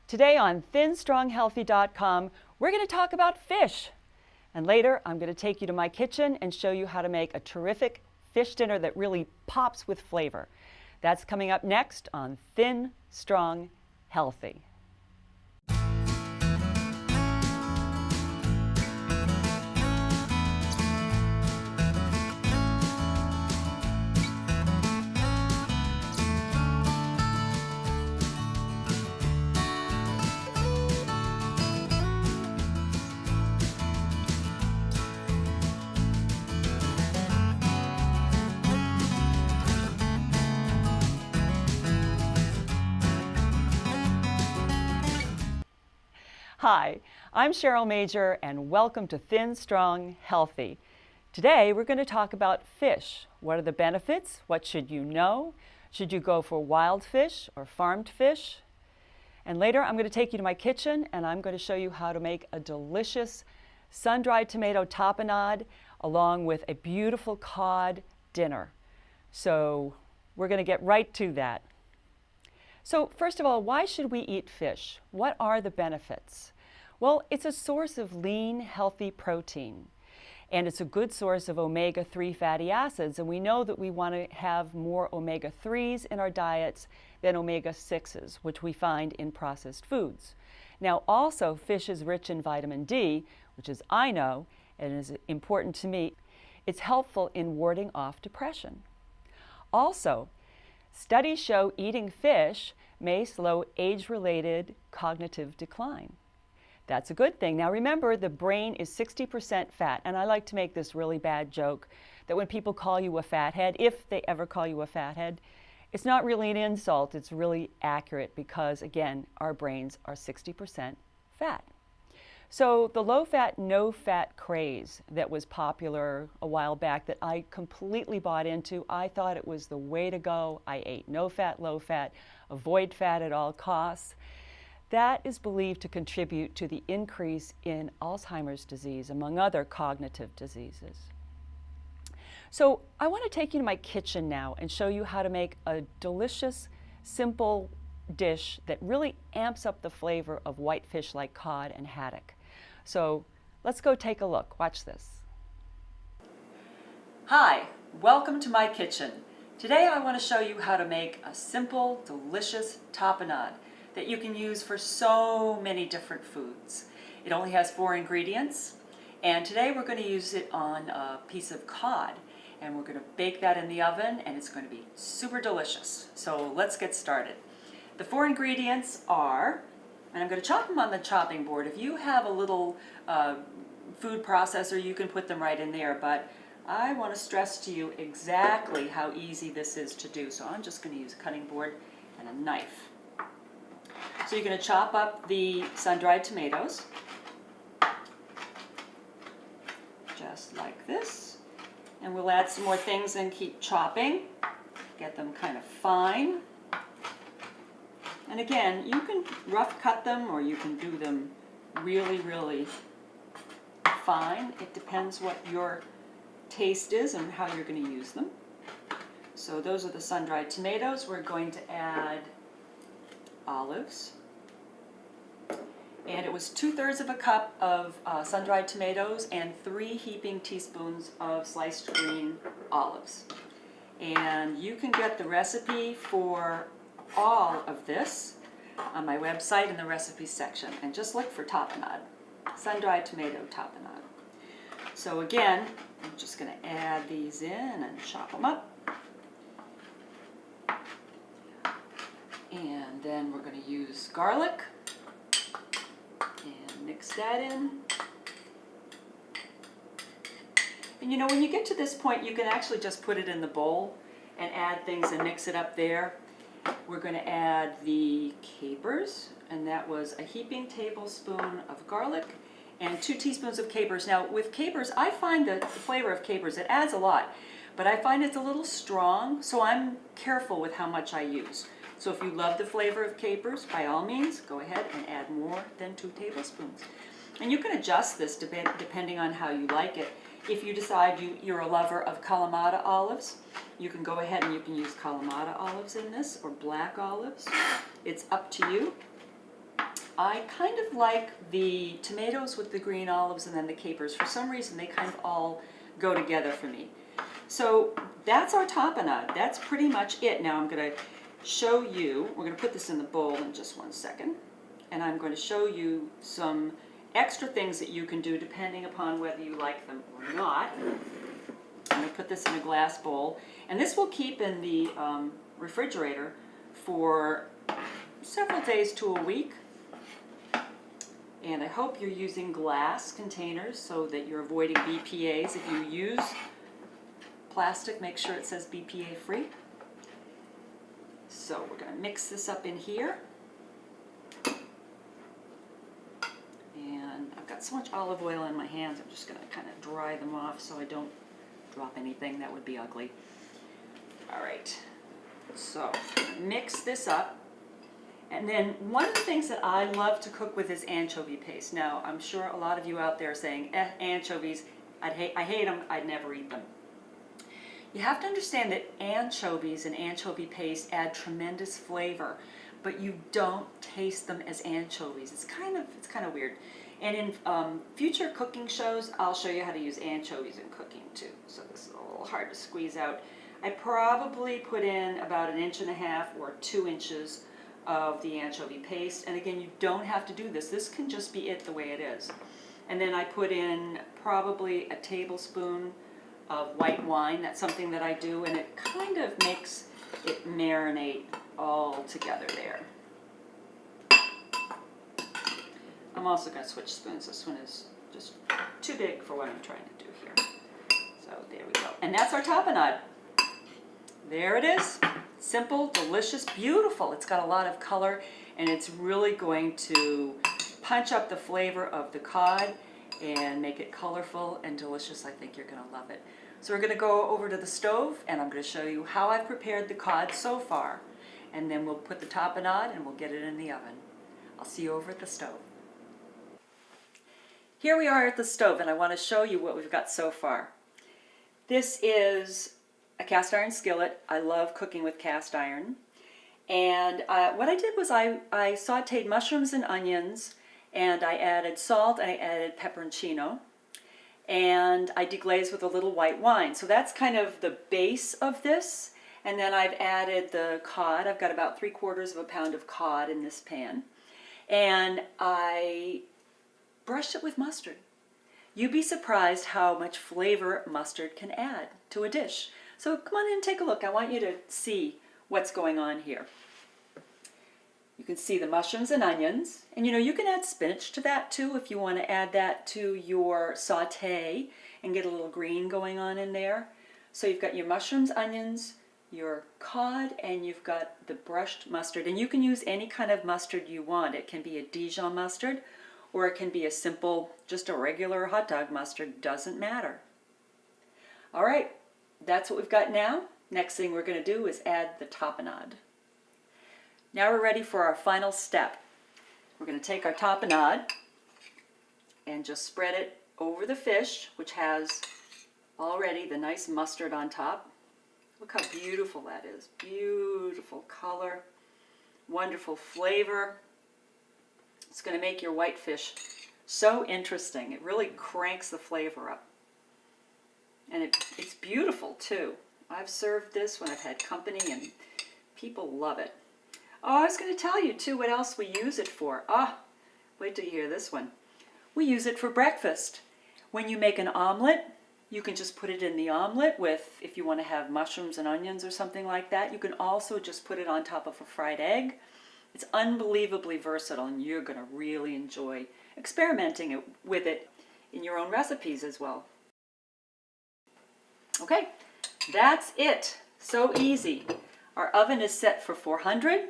Today on thinstronghealthy.com, we're going to talk about fish. And later, I'm going to take you to my kitchen and show you how to make a terrific fish dinner that really pops with flavor. That's coming up next on Thin, Strong, Healthy. Hi, I'm Cheryl Major and welcome to Thin, Strong, Healthy. Today we're going to talk about fish. What are the benefits? What should you know? Should you go for wild fish or farmed fish? And later I'm going to take you to my kitchen and I'm going to show you how to make a delicious sun-dried tomato tapenade along with a beautiful cod dinner. So we're going to get right to that. So first of all, why should we eat fish? What are the benefits? Well, it's a source of lean, healthy protein, and it's a good source of omega-3 fatty acids, and we know that we want to have more omega-3s in our diets than omega-6s, which we find in processed foods. Now, also, fish is rich in vitamin D, which is I know, and is important to me. It's helpful in warding off depression. Also, studies show eating fish may slow age-related cognitive decline. That's a good thing. Now remember, the brain is 60% fat, and I like to make this really bad joke that when people call you a fathead, if they ever call you a fathead, it's not really an insult, it's really accurate because, again, our brains are 60% fat. So the low-fat, no-fat craze that was popular a while back that I completely bought into, I thought it was the way to go. I ate no-fat, low-fat, avoid fat at all costs. That is believed to contribute to the increase in Alzheimer's disease, among other cognitive diseases. So I want to take you to my kitchen now and show you how to make a delicious, simple dish that really amps up the flavor of white fish like cod and haddock. So let's go take a look. Watch this. Hi, welcome to my kitchen. Today I want to show you how to make a simple, delicious tapenade that you can use for so many different foods. It only has 4 ingredients, and today we're going to use it on a piece of cod, and we're going to bake that in the oven, and it's going to be super delicious. So let's get started. The 4 ingredients are, and I'm going to chop them on the chopping board. If you have a little food processor, you can put them right in there, but I want to stress to you exactly how easy this is to do. So I'm just going to use a cutting board and a knife. So you're going to chop up the sun-dried tomatoes, just like this. And we'll add some more things and keep chopping, get them kind of fine. And again, you can rough cut them or you can do them really, really fine. It depends what your taste is and how you're going to use them. So those are the sun-dried tomatoes. We're going to add olives. And it was 2/3 of a cup of sun-dried tomatoes and 3 heaping teaspoons of sliced green olives. And you can get the recipe for all of this on my website in the recipes section. And just look for tapenade, sun-dried tomato tapenade. So again, I'm just going to add these in and chop them up. And then we're going to use garlic and mix that in. And you know, when you get to this point, you can actually just put it in the bowl and add things and mix it up there. We're going to add the capers, and that was a heaping tablespoon of garlic and 2 teaspoons of capers. Now with capers, I find the flavor of capers, it adds a lot, but I find it's a little strong, so I'm careful with how much I use. So if you love the flavor of capers, by all means, go ahead and add more than 2 tablespoons. And you can adjust this depending on how you like it. If you decide you're a lover of Kalamata olives, you can go ahead and you can use Kalamata olives in this, or black olives. It's up to you. I kind of like the tomatoes with the green olives and then the capers. For some reason, they kind of all go together for me. So that's our tapenade. That's pretty much it. Now I'm going to show you, we're going to put this in the bowl in just one second, and I'm going to show you some extra things that you can do depending upon whether you like them or not. I'm going to put this in a glass bowl, and this will keep in the refrigerator for several days to a week. And I hope you're using glass containers so that you're avoiding BPA's. If you use plastic, make sure it says BPA free. So we're going to mix this up in here. And I've got so much olive oil in my hands, I'm just going to kind of dry them off so I don't drop anything. That would be ugly. All right, so mix this up. And then one of the things that I love to cook with is anchovy paste. Now, I'm sure a lot of you out there are saying, anchovies, I hate them, I'd never eat them. You have to understand that anchovies and anchovy paste add tremendous flavor, but you don't taste them as anchovies. It's kind of weird. And in future cooking shows, I'll show you how to use anchovies in cooking too. So this is a little hard to squeeze out. I probably put in about 1.5 inches or 2 inches of the anchovy paste. And again, you don't have to do this. This can just be it the way it is. And then I put in probably a tablespoon of white wine. That's something that I do, and it kind of makes it marinate all together there. I'm also going to switch spoons. This one is just too big for what I'm trying to do here. So there we go. And that's our tapenade. There it is. Simple, delicious, beautiful. It's got a lot of color, and it's really going to punch up the flavor of the cod and make it colorful and delicious. I think you're going to love it. So we're going to go over to the stove, and I'm going to show you how I've prepared the cod so far. And then we'll put the tapenade and we'll get it in the oven. I'll see you over at the stove. Here we are at the stove, and I want to show you what we've got so far. This is a cast iron skillet. I love cooking with cast iron. And what I did was I sauteed mushrooms and onions, and I added salt, and I added pepperoncino, and I deglazed with a little white wine. So that's kind of the base of this. And then I've added the cod. I've got about 3/4 pound of cod in this pan. And I brushed it with mustard. You'd be surprised how much flavor mustard can add to a dish. So come on in and take a look. I want you to see what's going on here. You can see the mushrooms and onions. And you can add spinach to that too if you want to add that to your saute and get a little green going on in there. So you've got your mushrooms, onions, your cod, and you've got the brushed mustard. And you can use any kind of mustard you want. It can be a Dijon mustard, or it can be a simple, just a regular hot dog mustard. Doesn't matter. All right. That's what we've got now. Next thing we're going to do is add the tapenade. Now we're ready for our final step. We're going to take our tapenade and just spread it over the fish, which has already the nice mustard on top. Look how beautiful that is. Beautiful color, wonderful flavor. It's going to make your white fish so interesting. It really cranks the flavor up. And it's beautiful too. I've served this when I've had company and people love it. Oh, I was going to tell you too what else we use it for. Wait till you hear this one. We use it for breakfast. When you make an omelet, you can just put it in the omelet with, if you want to have mushrooms and onions or something like that. You can also just put it on top of a fried egg. It's unbelievably versatile, and you're going to really enjoy experimenting with it in your own recipes as well. Okay, that's it. So easy. Our oven is set for 400,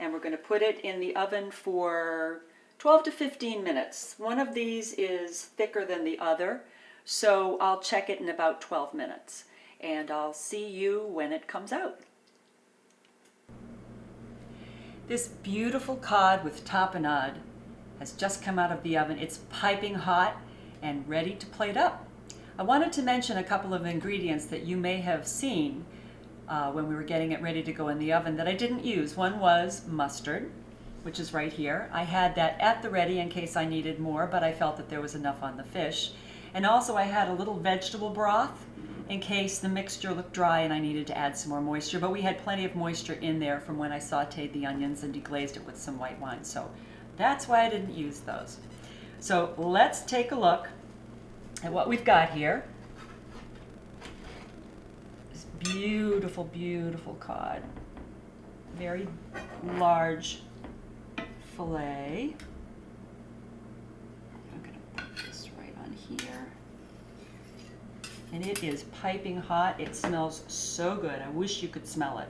and we're going to put it in the oven for 12 to 15 minutes. One of these is thicker than the other, so I'll check it in about 12 minutes, and I'll see you when it comes out. This beautiful cod with tapenade has just come out of the oven. It's piping hot and ready to plate up. I wanted to mention a couple of ingredients that you may have seen when we were getting it ready to go in the oven that I didn't use. One was mustard, which is right here. I had that at the ready in case I needed more, but I felt that there was enough on the fish. And also I had a little vegetable broth in case the mixture looked dry and I needed to add some more moisture. But we had plenty of moisture in there from when I sauteed the onions and deglazed it with some white wine. So that's why I didn't use those. So let's take a look at what we've got here. This beautiful, beautiful cod. Very large fillet. I'm going to put this right on here. And it is piping hot. It smells so good. I wish you could smell it.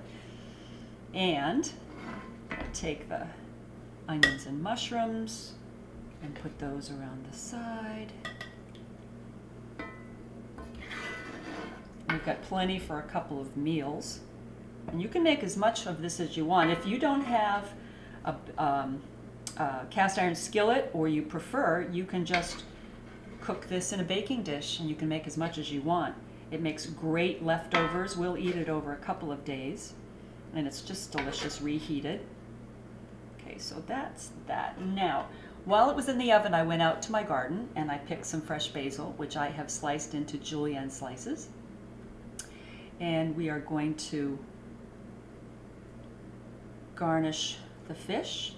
And take the onions and mushrooms and put those around the side. We've got plenty for a couple of meals. And you can make as much of this as you want. If you don't have a cast iron skillet, or you prefer, you can just cook this in a baking dish and you can make as much as you want. It makes great leftovers. We'll eat it over a couple of days and it's just delicious reheated. Okay, so that's that. Now, while it was in the oven, I went out to my garden and I picked some fresh basil, which I have sliced into julienne slices. And we are going to garnish the fish.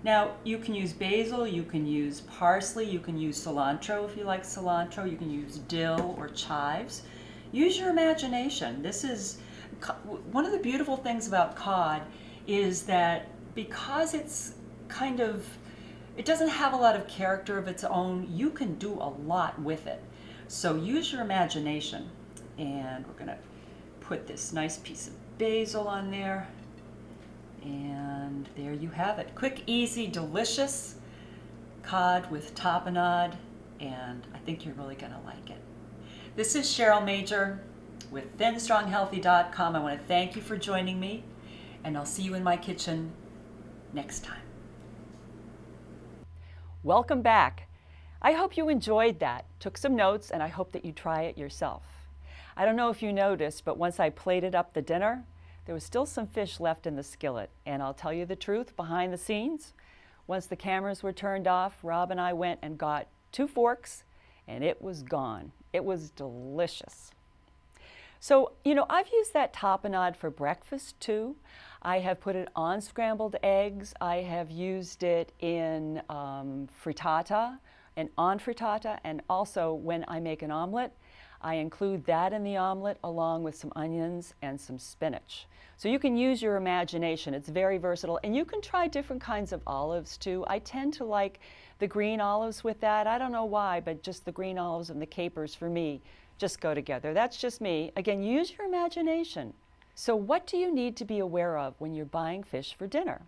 Now, you can use basil, you can use parsley, you can use cilantro if you like cilantro, you can use dill or chives. Use your imagination. This is one of the beautiful things about cod is that because it's kind of, it doesn't have a lot of character of its own, you can do a lot with it. So use your imagination. And we're gonna put this nice piece of basil on there. And there you have it. Quick, easy, delicious cod with tapenade, and I think you're really gonna like it. This is Cheryl Major with ThinStrongHealthy.com. I want to thank you for joining me, and I'll see you in my kitchen next time. Welcome back. I hope you enjoyed that, took some notes, and I hope that you try it yourself. I don't know if you noticed, but once I plated up the dinner, there was still some fish left in the skillet. And I'll tell you the truth, behind the scenes, once the cameras were turned off, Rob and I went and got 2 forks, and it was gone. It was delicious. So, you know, I've used that tapenade for breakfast too. I have put it on scrambled eggs. I have used it in frittata and on frittata, and also when I make an omelet, I include that in the omelet along with some onions and some spinach. So you can use your imagination. It's very versatile, and you can try different kinds of olives too. I tend to like the green olives with that. I don't know why, but just the green olives and the capers for me just go together. That's just me. Again, use your imagination. So what do you need to be aware of when you're buying fish for dinner?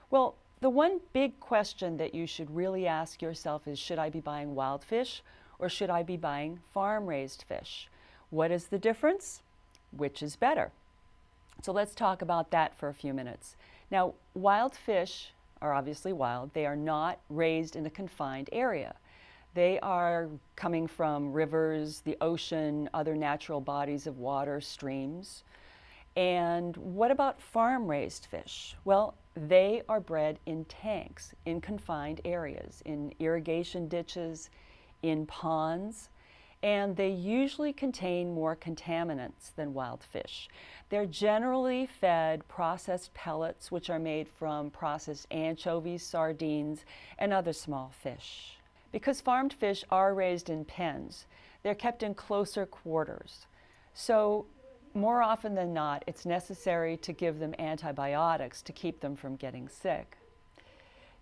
Well, the one big question that you should really ask yourself is, should I be buying wild fish or should I be buying farm-raised fish? What is the difference? Which is better? So let's talk about that for a few minutes. Now, wild fish are obviously wild. They are not raised in a confined area. They are coming from rivers, the ocean, other natural bodies of water, streams. And what about farm-raised fish? Well, they are bred in tanks, in confined areas, in irrigation ditches, in ponds, and they usually contain more contaminants than wild fish. They're generally fed processed pellets, which are made from processed anchovies, sardines, and other small fish. Because farmed fish are raised in pens, they're kept in closer quarters. So more often than not, it's necessary to give them antibiotics to keep them from getting sick.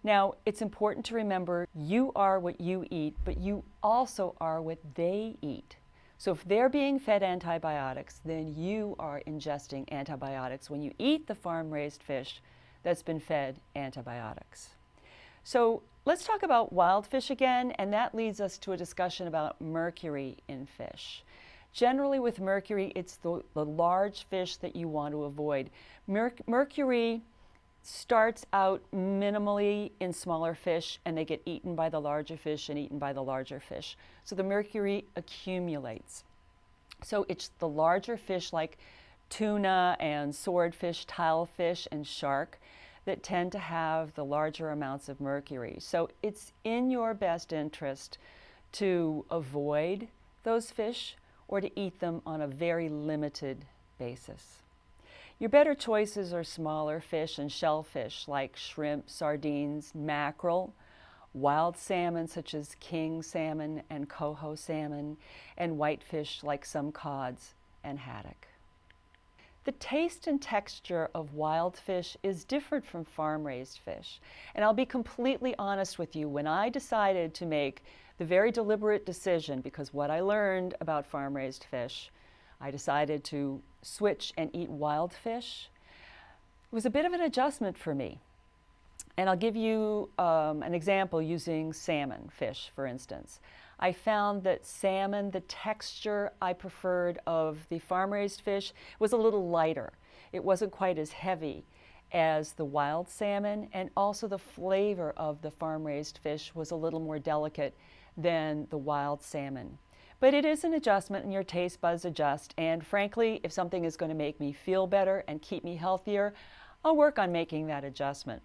Now, it's important to remember you are what you eat, but you also are what they eat. So if they're being fed antibiotics, then you are ingesting antibiotics when you eat the farm-raised fish that's been fed antibiotics. So let's talk about wild fish again, and that leads us to a discussion about mercury in fish. Generally with mercury, it's the large fish that you want to avoid. Mercury starts out minimally in smaller fish, and they get eaten by the larger fish and eaten by the larger fish. So the mercury accumulates. So it's the larger fish like tuna and swordfish, tilefish, and shark that tend to have the larger amounts of mercury. So it's in your best interest to avoid those fish or to eat them on a very limited basis. Your better choices are smaller fish and shellfish like shrimp, sardines, mackerel, wild salmon such as king salmon and coho salmon, and whitefish like some cods and haddock. The taste and texture of wild fish is different from farm-raised fish. And I'll be completely honest with you, when I decided to make the very deliberate decision, because what I learned about farm-raised fish, I decided to switch and eat wild fish. It was a bit of an adjustment for me. And I'll give you an example using salmon fish, for instance. I found that salmon, the texture I preferred of the farm-raised fish was a little lighter. It wasn't quite as heavy as the wild salmon, and also the flavor of the farm-raised fish was a little more delicate than the wild salmon. But it is an adjustment, and your taste buds adjust, and frankly, if something is going to make me feel better and keep me healthier, I'll work on making that adjustment.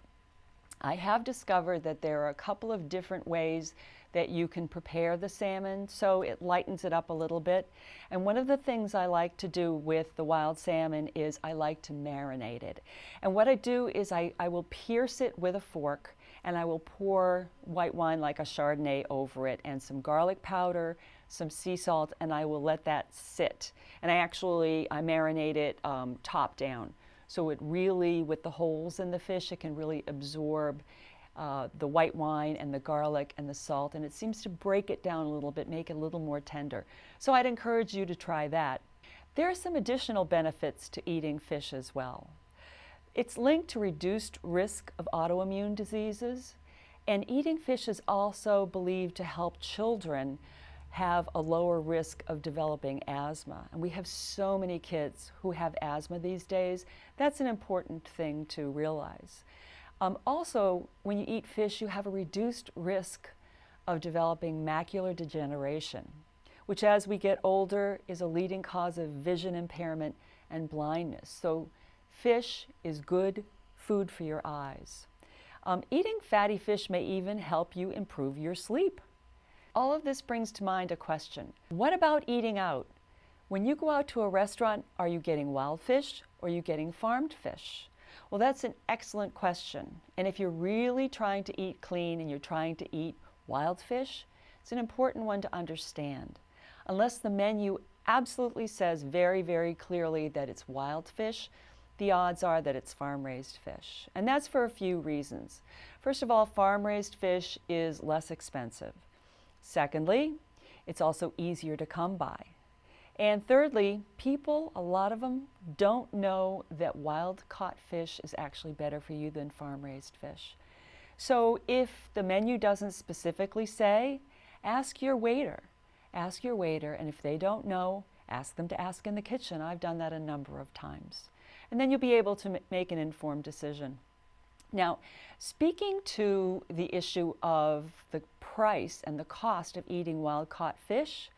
I have discovered that there are a couple of different ways that you can prepare the salmon so it lightens it up a little bit. And one of the things I like to do with the wild salmon is I like to marinate it. And what I do is I will pierce it with a fork, and I will pour white wine like a Chardonnay over it and some garlic powder, some sea salt, and I will let that sit. And I marinate it top down. So it really, with the holes in the fish, it can really absorb the white wine and the garlic and the salt, and it seems to break it down a little bit, make it a little more tender. So I'd encourage you to try that. There are some additional benefits to eating fish as well. It's linked to reduced risk of autoimmune diseases, and eating fish is also believed to help children have a lower risk of developing asthma. And we have so many kids who have asthma these days. That's an important thing to realize. Also, when you eat fish, you have a reduced risk of developing macular degeneration, which as we get older is a leading cause of vision impairment and blindness. So fish is good food for your eyes. Eating fatty fish may even help you improve your sleep. All of this brings to mind a question. What about eating out? When you go out to a restaurant, are you getting wild fish or are you getting farmed fish? Well, that's an excellent question. And if you're really trying to eat clean and you're trying to eat wild fish, it's an important one to understand. Unless the menu absolutely says very, very clearly that it's wild fish, the odds are that it's farm-raised fish. And that's for a few reasons. First of all, farm-raised fish is less expensive. Secondly, it's also easier to come by. And thirdly, people, a lot of them, don't know that wild-caught fish is actually better for you than farm-raised fish. So if the menu doesn't specifically say, ask your waiter. Ask your waiter, and if they don't know, ask them to ask in the kitchen. I've done that a number of times. And then you'll be able to make an informed decision. Now, speaking to the issue of the price and the cost of eating wild-caught fish,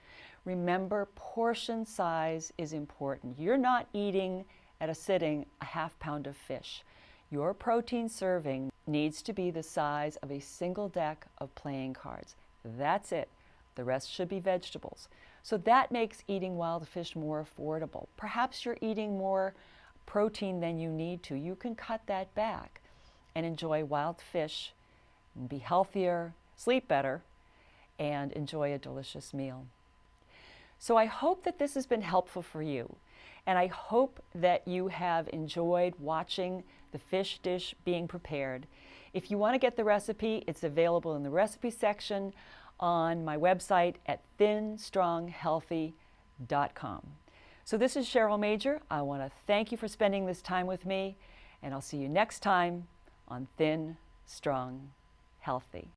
remember, portion size is important. You're not eating at a sitting a half pound of fish. Your protein serving needs to be the size of a single deck of playing cards. That's it. The rest should be vegetables. So that makes eating wild fish more affordable. Perhaps you're eating more protein than you need to. You can cut that back and enjoy wild fish and be healthier, sleep better, and enjoy a delicious meal. So I hope that this has been helpful for you, and I hope that you have enjoyed watching the fish dish being prepared. If you want to get the recipe, it's available in the recipe section on my website at thinstronghealthy.com. So this is Cheryl Major. I want to thank you for spending this time with me, and I'll see you next time on Thin, Strong, Healthy.